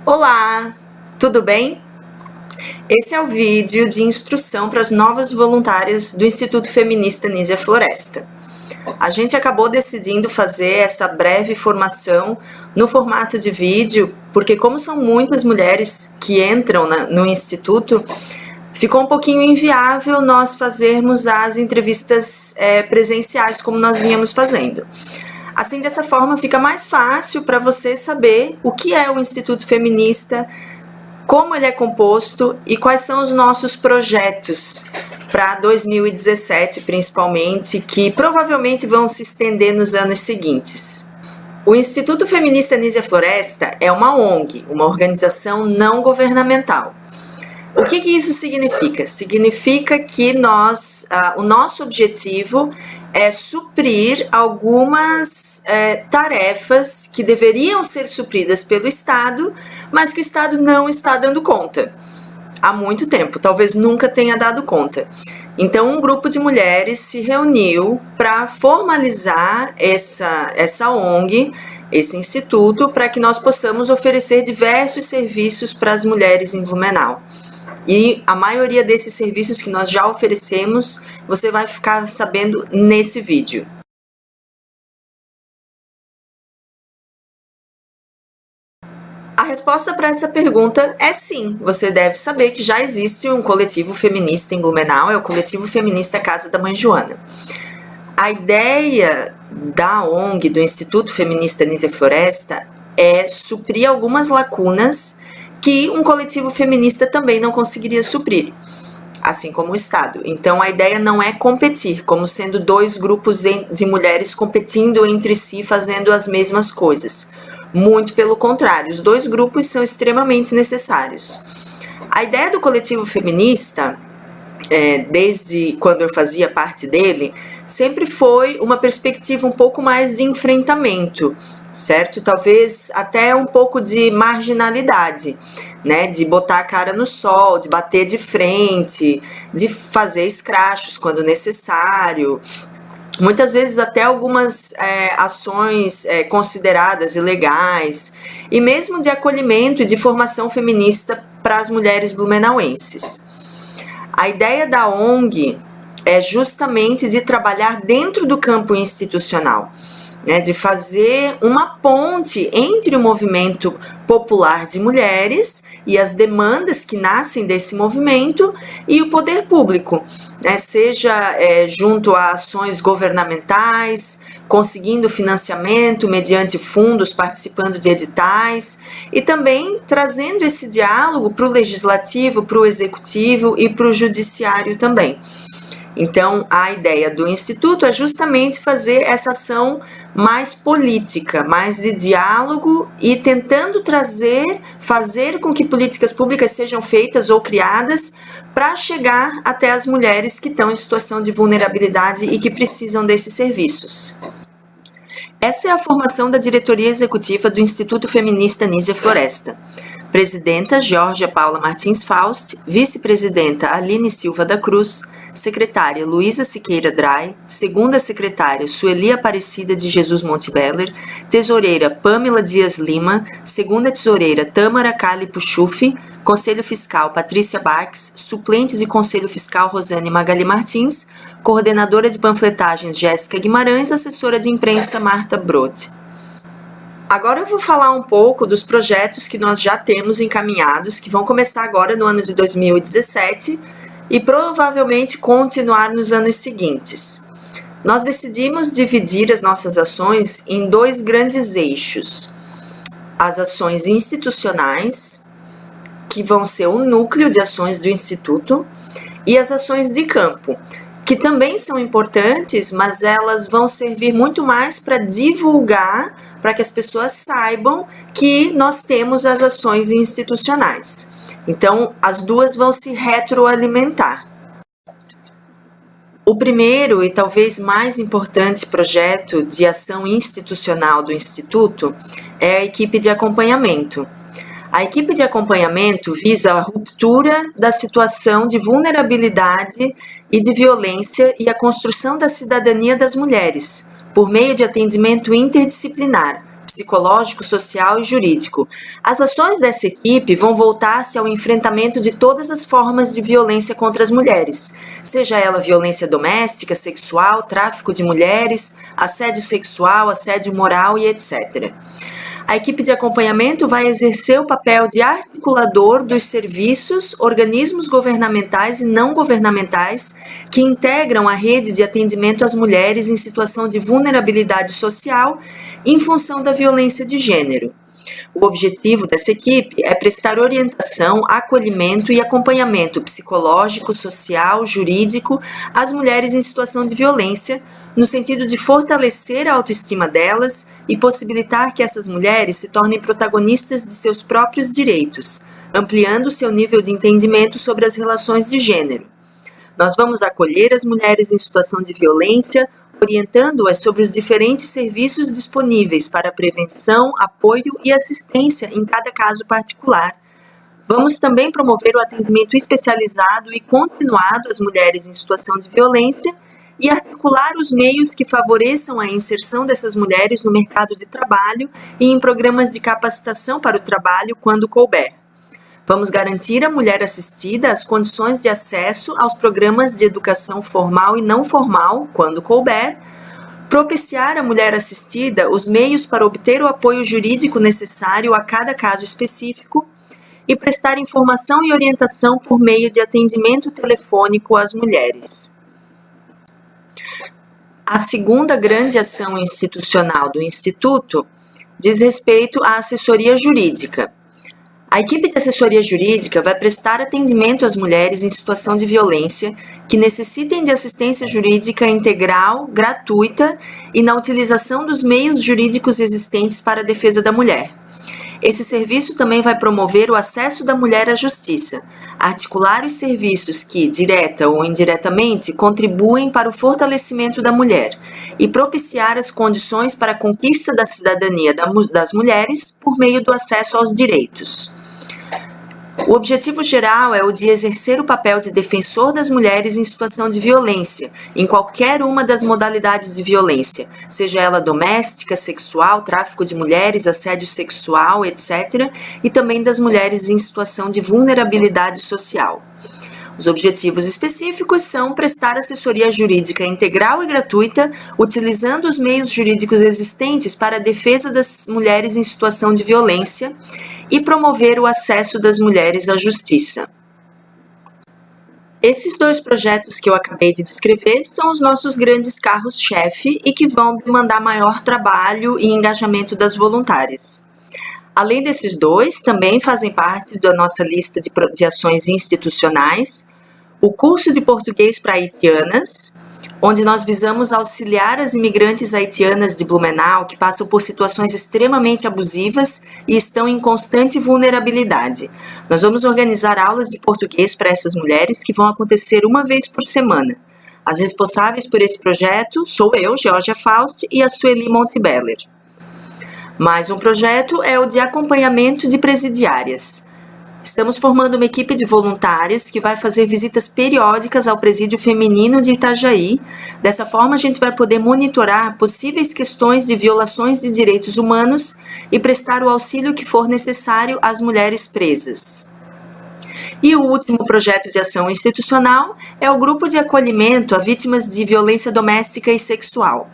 Olá, tudo bem? Esse é o vídeo de instrução para as novas voluntárias do Instituto Feminista Nísia Floresta. A gente acabou decidindo fazer essa breve formação no formato de vídeo, porque como são muitas mulheres que entram no Instituto, ficou um pouquinho inviável nós fazermos as entrevistas presenciais como nós vínhamos fazendo. Assim, dessa forma, fica mais fácil para você saber o que é o Instituto Feminista, como ele é composto e quais são os nossos projetos para 2017, principalmente, que provavelmente vão se estender nos anos seguintes. O Instituto Feminista Nísia Floresta é uma ONG, uma organização não governamental. O que isso significa? Significa que o nosso objetivo é suprir algumas tarefas que deveriam ser supridas pelo Estado, mas que o Estado não está dando conta há muito tempo, talvez nunca tenha dado conta. Então, um grupo de mulheres se reuniu para formalizar essa ONG, esse instituto, para que nós possamos oferecer diversos serviços para as mulheres em Blumenau. E a maioria desses serviços que nós já oferecemos, você vai ficar sabendo nesse vídeo. A resposta para essa pergunta é sim. Você deve saber que já existe um coletivo feminista em Blumenau, é o Coletivo Feminista Casa da Mãe Joana. A ideia da ONG, do Instituto Feminista Nísia Floresta, é suprir algumas lacunas que um coletivo feminista também não conseguiria suprir, assim como o Estado. Então, a ideia não é competir, como sendo dois grupos de mulheres competindo entre si, fazendo as mesmas coisas. Muito pelo contrário, os dois grupos são extremamente necessários. A ideia do coletivo feminista, desde quando eu fazia parte dele, sempre foi uma perspectiva um pouco mais de enfrentamento, certo? Talvez até um pouco de marginalidade, né? De botar a cara no sol, de bater de frente, de fazer escrachos quando necessário. Muitas vezes até algumas ações consideradas ilegais, e mesmo de acolhimento e de formação feminista para as mulheres blumenauenses. A ideia da ONG é justamente de trabalhar dentro do campo institucional, né, de fazer uma ponte entre o movimento popular de mulheres e as demandas que nascem desse movimento e o poder público, né, seja junto a ações governamentais, conseguindo financiamento mediante fundos, participando de editais, e também trazendo esse diálogo para o legislativo, para o executivo e para o judiciário também. Então, a ideia do Instituto é justamente fazer essa ação mais política, mais de diálogo e tentando fazer com que políticas públicas sejam feitas ou criadas para chegar até as mulheres que estão em situação de vulnerabilidade e que precisam desses serviços. Essa é a formação da diretoria executiva do Instituto Feminista Nísia Floresta. Presidenta Georgia Paula Martins Faust, vice-presidenta Aline Silva da Cruz, secretária Luísa Siqueira Drai, segunda secretária Sueli Aparecida de Jesus Montebeller, tesoureira Pâmela Dias Lima, segunda tesoureira Tâmara Cali Puchufi, conselho fiscal Patrícia Bax, suplentes de conselho fiscal Rosane Magali Martins, coordenadora de panfletagens Jéssica Guimarães, assessora de imprensa Marta Brod. Agora eu vou falar um pouco dos projetos que nós já temos encaminhados, que vão começar agora no ano de 2017 e provavelmente continuar nos anos seguintes. Nós decidimos dividir as nossas ações em dois grandes eixos. As ações institucionais, que vão ser o núcleo de ações do Instituto, e as ações de campo, que também são importantes, mas elas vão servir muito mais para divulgar, para que as pessoas saibam que nós temos as ações institucionais. Então, as duas vão se retroalimentar. O primeiro e talvez mais importante projeto de ação institucional do Instituto é a equipe de acompanhamento. A equipe de acompanhamento visa a ruptura da situação de vulnerabilidade e de violência e a construção da cidadania das mulheres, por meio de atendimento interdisciplinar, psicológico, social e jurídico. As ações dessa equipe vão voltar-se ao enfrentamento de todas as formas de violência contra as mulheres, seja ela violência doméstica, sexual, tráfico de mulheres, assédio sexual, assédio moral e etc. A equipe de acompanhamento vai exercer o papel de articulador dos serviços, organismos governamentais e não governamentais que integram a rede de atendimento às mulheres em situação de vulnerabilidade social em função da violência de gênero. O objetivo dessa equipe é prestar orientação, acolhimento e acompanhamento psicológico, social, jurídico às mulheres em situação de violência, no sentido de fortalecer a autoestima delas e possibilitar que essas mulheres se tornem protagonistas de seus próprios direitos, ampliando seu nível de entendimento sobre as relações de gênero. Nós vamos acolher as mulheres em situação de violência, orientando-as sobre os diferentes serviços disponíveis para prevenção, apoio e assistência em cada caso particular. Vamos também promover o atendimento especializado e continuado às mulheres em situação de violência e articular os meios que favoreçam a inserção dessas mulheres no mercado de trabalho e em programas de capacitação para o trabalho quando couber. Vamos garantir à mulher assistida as condições de acesso aos programas de educação formal e não formal, quando couber, propiciar à mulher assistida os meios para obter o apoio jurídico necessário a cada caso específico e prestar informação e orientação por meio de atendimento telefônico às mulheres. A segunda grande ação institucional do Instituto diz respeito à assessoria jurídica. A equipe de assessoria jurídica vai prestar atendimento às mulheres em situação de violência que necessitem de assistência jurídica integral, gratuita e na utilização dos meios jurídicos existentes para a defesa da mulher. Esse serviço também vai promover o acesso da mulher à justiça, articular os serviços que, direta ou indiretamente, contribuem para o fortalecimento da mulher e propiciar as condições para a conquista da cidadania das mulheres por meio do acesso aos direitos. O objetivo geral é o de exercer o papel de defensor das mulheres em situação de violência, em qualquer uma das modalidades de violência, seja ela doméstica, sexual, tráfico de mulheres, assédio sexual, etc., e também das mulheres em situação de vulnerabilidade social. Os objetivos específicos são prestar assessoria jurídica integral e gratuita, utilizando os meios jurídicos existentes para a defesa das mulheres em situação de violência, e promover o acesso das mulheres à justiça. Esses dois projetos que eu acabei de descrever são os nossos grandes carros-chefe e que vão demandar maior trabalho e engajamento das voluntárias. Além desses dois, também fazem parte da nossa lista de ações institucionais o curso de português para haitianas, onde nós visamos auxiliar as imigrantes haitianas de Blumenau que passam por situações extremamente abusivas e estão em constante vulnerabilidade. Nós vamos organizar aulas de português para essas mulheres que vão acontecer uma vez por semana. As responsáveis por esse projeto sou eu, Georgia Faust, e a Sueli Montebeller. Mais um projeto é o de acompanhamento de presidiárias. Estamos formando uma equipe de voluntárias que vai fazer visitas periódicas ao presídio feminino de Itajaí. Dessa forma, a gente vai poder monitorar possíveis questões de violações de direitos humanos e prestar o auxílio que for necessário às mulheres presas. E o último projeto de ação institucional é o grupo de acolhimento a vítimas de violência doméstica e sexual.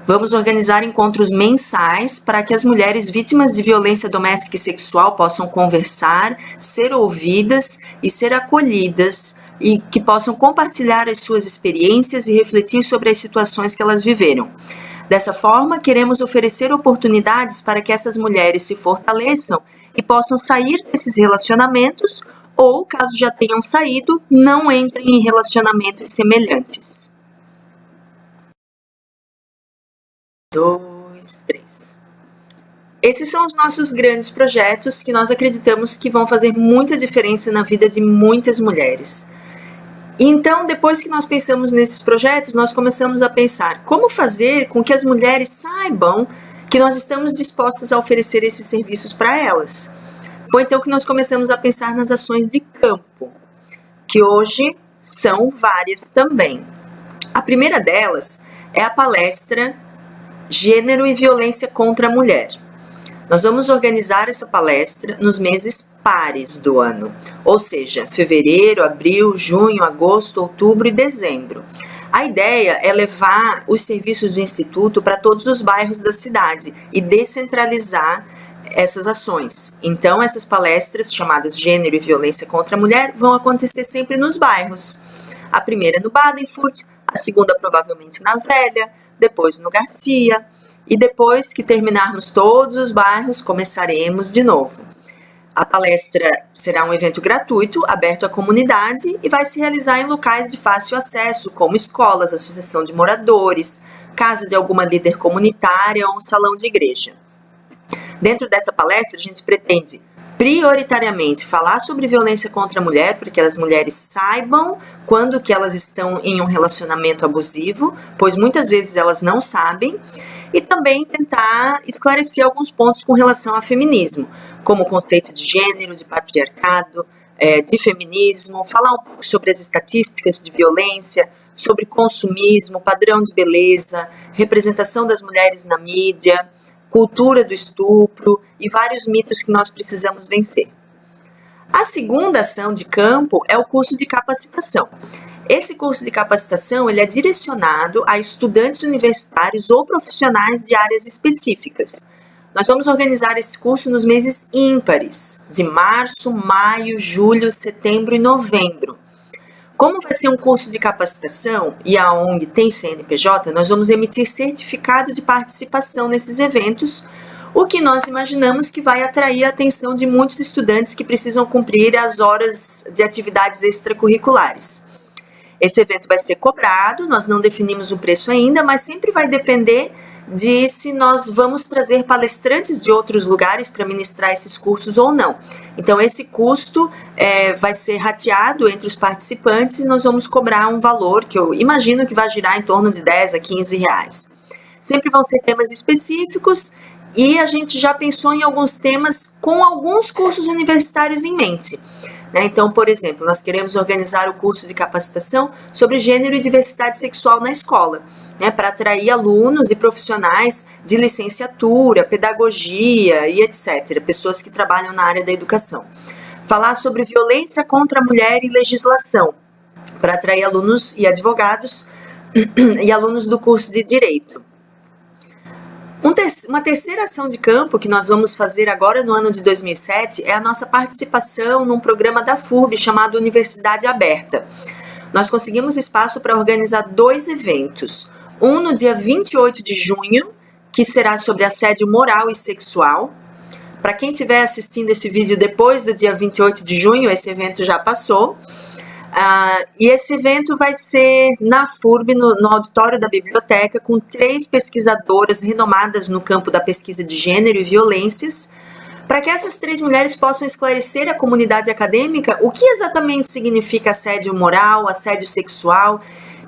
Vamos organizar encontros mensais para que as mulheres vítimas de violência doméstica e sexual possam conversar, ser ouvidas e ser acolhidas e que possam compartilhar as suas experiências e refletir sobre as situações que elas viveram. Dessa forma, queremos oferecer oportunidades para que essas mulheres se fortaleçam e possam sair desses relacionamentos ou, caso já tenham saído, não entrem em relacionamentos semelhantes. 2, 3. Esses são os nossos grandes projetos que nós acreditamos que vão fazer muita diferença na vida de muitas mulheres. Então, depois que nós pensamos nesses projetos, nós começamos a pensar como fazer com que as mulheres saibam que nós estamos dispostas a oferecer esses serviços para elas. Foi então que nós começamos a pensar nas ações de campo, que hoje são várias também. A primeira delas é a palestra Gênero e Violência contra a Mulher. Nós vamos organizar essa palestra nos meses pares do ano, ou seja, fevereiro, abril, junho, agosto, outubro e dezembro. A ideia é levar os serviços do Instituto para todos os bairros da cidade e descentralizar essas ações. Então, essas palestras, chamadas Gênero e Violência contra a Mulher, vão acontecer sempre nos bairros. A primeira no Badenfurt, a segunda provavelmente na Velha, depois no Garcia, e depois que terminarmos todos os bairros, começaremos de novo. A palestra será um evento gratuito, aberto à comunidade e vai se realizar em locais de fácil acesso, como escolas, associação de moradores, casa de alguma líder comunitária ou um salão de igreja. Dentro dessa palestra, a gente pretende prioritariamente falar sobre violência contra a mulher, para que as mulheres saibam quando que elas estão em um relacionamento abusivo, pois muitas vezes elas não sabem, e também tentar esclarecer alguns pontos com relação ao feminismo, como o conceito de gênero, de patriarcado, de feminismo, falar um pouco sobre as estatísticas de violência, sobre consumismo, padrão de beleza, representação das mulheres na mídia, cultura do estupro e vários mitos que nós precisamos vencer. A segunda ação de campo é o curso de capacitação. Esse curso de capacitação ele é direcionado a estudantes universitários ou profissionais de áreas específicas. Nós vamos organizar esse curso nos meses ímpares, de março, maio, julho, setembro e novembro. Como vai ser um curso de capacitação e a ONG tem CNPJ, nós vamos emitir certificado de participação nesses eventos, o que nós imaginamos que vai atrair a atenção de muitos estudantes que precisam cumprir as horas de atividades extracurriculares. Esse evento vai ser cobrado, nós não definimos um preço ainda, mas sempre vai depender de se nós vamos trazer palestrantes de outros lugares para ministrar esses cursos ou não. Então, esse custo vai ser rateado entre os participantes e nós vamos cobrar um valor que eu imagino que vai girar em torno de 10 a 15 reais. Sempre vão ser temas específicos e a gente já pensou em alguns temas com alguns cursos universitários em mente. Então, por exemplo, nós queremos organizar o curso de capacitação sobre gênero e diversidade sexual na escola, para atrair alunos e profissionais de licenciatura, pedagogia e etc., pessoas que trabalham na área da educação. Falar sobre violência contra a mulher e legislação, para atrair alunos e advogados e alunos do curso de Direito. Uma terceira ação de campo que nós vamos fazer agora no ano de 2007 é a nossa participação num programa da FURB chamado Universidade Aberta. Nós conseguimos espaço para organizar 2 eventos. Um no dia 28 de junho, que será sobre assédio moral e sexual. Para quem estiver assistindo esse vídeo depois do dia 28 de junho, esse evento já passou. E esse evento vai ser na FURB, no auditório da biblioteca, com 3 pesquisadoras renomadas no campo da pesquisa de gênero e violências, para que essas 3 mulheres possam esclarecer à comunidade acadêmica o que exatamente significa assédio moral, assédio sexual,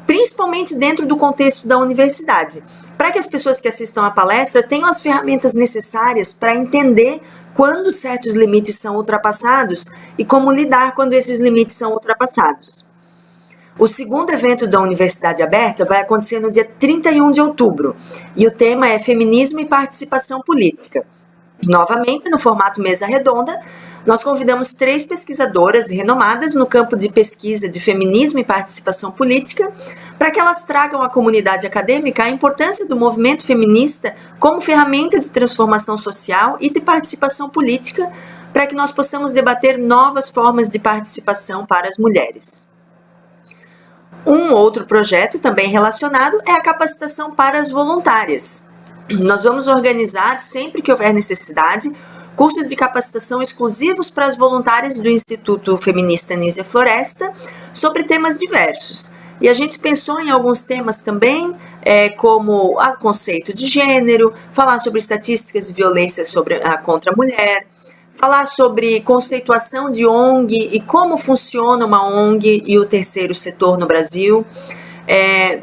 principalmente dentro do contexto da universidade, para que as pessoas que assistam à palestra tenham as ferramentas necessárias para entender quando certos limites são ultrapassados e como lidar quando esses limites são ultrapassados. O segundo evento da Universidade Aberta vai acontecer no dia 31 de outubro e o tema é Feminismo e Participação Política. Novamente, no formato mesa redonda, nós convidamos 3 pesquisadoras renomadas no campo de pesquisa de feminismo e participação política para que elas tragam à comunidade acadêmica a importância do movimento feminista como ferramenta de transformação social e de participação política para que nós possamos debater novas formas de participação para as mulheres. Um outro projeto também relacionado é a capacitação para as voluntárias. Nós vamos organizar, sempre que houver necessidade, cursos de capacitação exclusivos para as voluntárias do Instituto Feminista Nísia Floresta sobre temas diversos. E a gente pensou em alguns temas também, como o conceito de gênero, falar sobre estatísticas de violência contra a mulher, falar sobre conceituação de ONG e como funciona uma ONG e o terceiro setor no Brasil,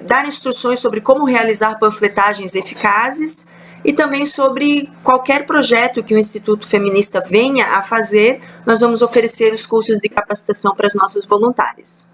dar instruções sobre como realizar panfletagens eficazes e também sobre qualquer projeto que o Instituto Feminista venha a fazer, nós vamos oferecer os cursos de capacitação para as nossas voluntárias.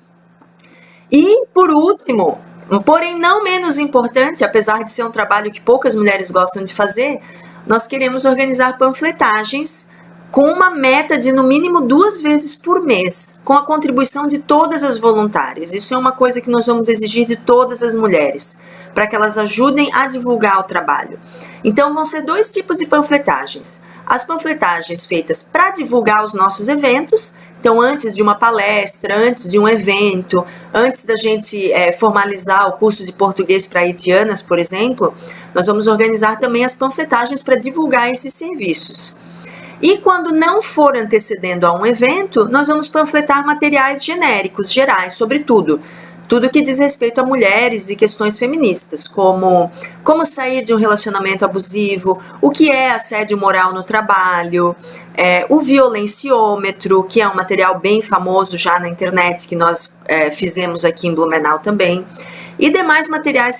E, por último, Porém, não menos importante, apesar de ser um trabalho que poucas mulheres gostam de fazer, nós queremos organizar panfletagens com uma meta de no mínimo 2 vezes por mês, com a contribuição de todas as voluntárias. Isso é uma coisa que nós vamos exigir de todas as mulheres, para que elas ajudem a divulgar o trabalho. Então vão ser 2 tipos de panfletagens. As panfletagens feitas para divulgar os nossos eventos, então antes de uma palestra, antes de um evento, antes da gente formalizar o curso de português para haitianas, por exemplo, nós vamos organizar também as panfletagens para divulgar esses serviços. E quando não for antecedendo a um evento, nós vamos panfletar materiais genéricos, gerais, sobre tudo. Tudo que diz respeito a mulheres e questões feministas, como sair de um relacionamento abusivo, o que é assédio moral no trabalho, o violenciômetro, que é um material bem famoso já na internet, que nós fizemos aqui em Blumenau também, e demais materiais.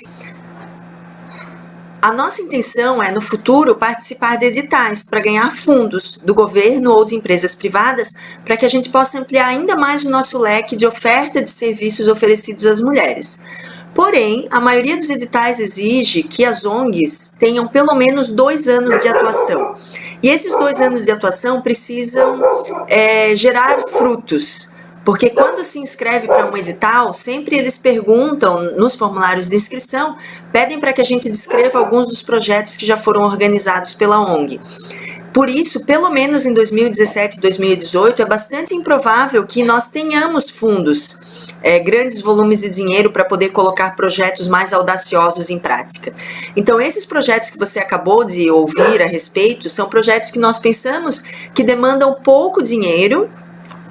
A nossa intenção é, no futuro, participar de editais para ganhar fundos do governo ou de empresas privadas, para que a gente possa ampliar ainda mais o nosso leque de oferta de serviços oferecidos às mulheres. Porém, a maioria dos editais exige que as ONGs tenham pelo menos 2 anos de atuação. E esses 2 anos de atuação precisam gerar frutos. Porque quando se inscreve para um edital, sempre eles perguntam nos formulários de inscrição, pedem para que a gente descreva alguns dos projetos que já foram organizados pela ONG. Por isso, pelo menos em 2017 e 2018, é bastante improvável que nós tenhamos fundos, grandes volumes de dinheiro para poder colocar projetos mais audaciosos em prática. Então, esses projetos que você acabou de ouvir a respeito, são projetos que nós pensamos que demandam pouco dinheiro,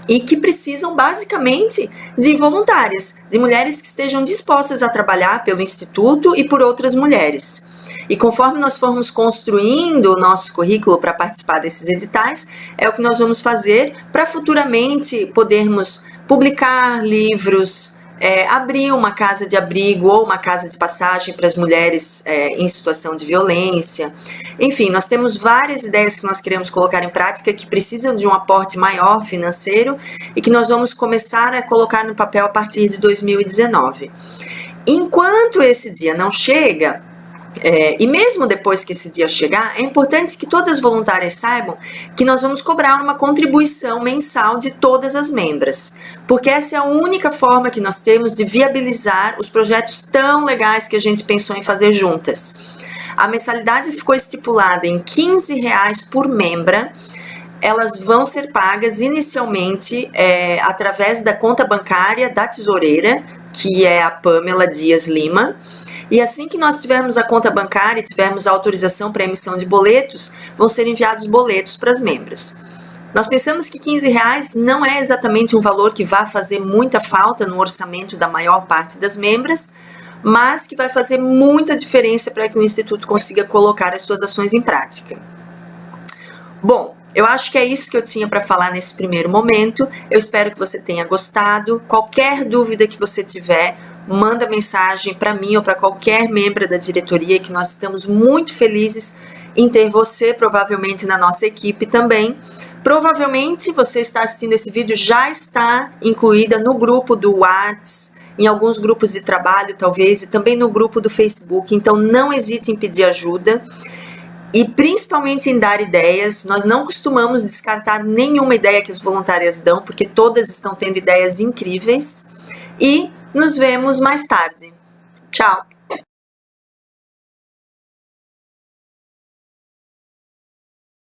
e que precisam basicamente de voluntárias, de mulheres que estejam dispostas a trabalhar pelo Instituto e por outras mulheres. E conforme nós formos construindo o nosso currículo para participar desses editais, é o que nós vamos fazer para futuramente podermos publicar livros, abrir uma casa de abrigo ou uma casa de passagem para as mulheres em situação de violência. Enfim, nós temos várias ideias que nós queremos colocar em prática que precisam de um aporte maior financeiro e que nós vamos começar a colocar no papel a partir de 2019. Enquanto esse dia não chega, e mesmo depois que esse dia chegar, é importante que todas as voluntárias saibam que nós vamos cobrar uma contribuição mensal de todas as membras, porque essa é a única forma que nós temos de viabilizar os projetos tão legais que a gente pensou em fazer juntas. A mensalidade ficou estipulada em R$15 por membra. Elas vão ser pagas inicialmente através da conta bancária da tesoureira, que é a Pamela Dias Lima. E assim que nós tivermos a conta bancária e tivermos a autorização para emissão de boletos, vão ser enviados boletos para as membras. Nós pensamos que R$15 não é exatamente um valor que vai fazer muita falta no orçamento da maior parte das membras, mas que vai fazer muita diferença para que o Instituto consiga colocar as suas ações em prática. Bom, eu acho que é isso que eu tinha para falar nesse primeiro momento. Eu espero que você tenha gostado. Qualquer dúvida que você tiver, manda mensagem para mim ou para qualquer membro da diretoria, que nós estamos muito felizes em ter você provavelmente na nossa equipe também. Provavelmente você está assistindo esse vídeo, já está incluída no grupo do WhatsApp, em alguns grupos de trabalho talvez, e também no grupo do Facebook, então não hesite em pedir ajuda. E principalmente em dar ideias. Nós não costumamos descartar nenhuma ideia que as voluntárias dão, porque todas estão tendo ideias incríveis. E nos vemos mais tarde. Tchau!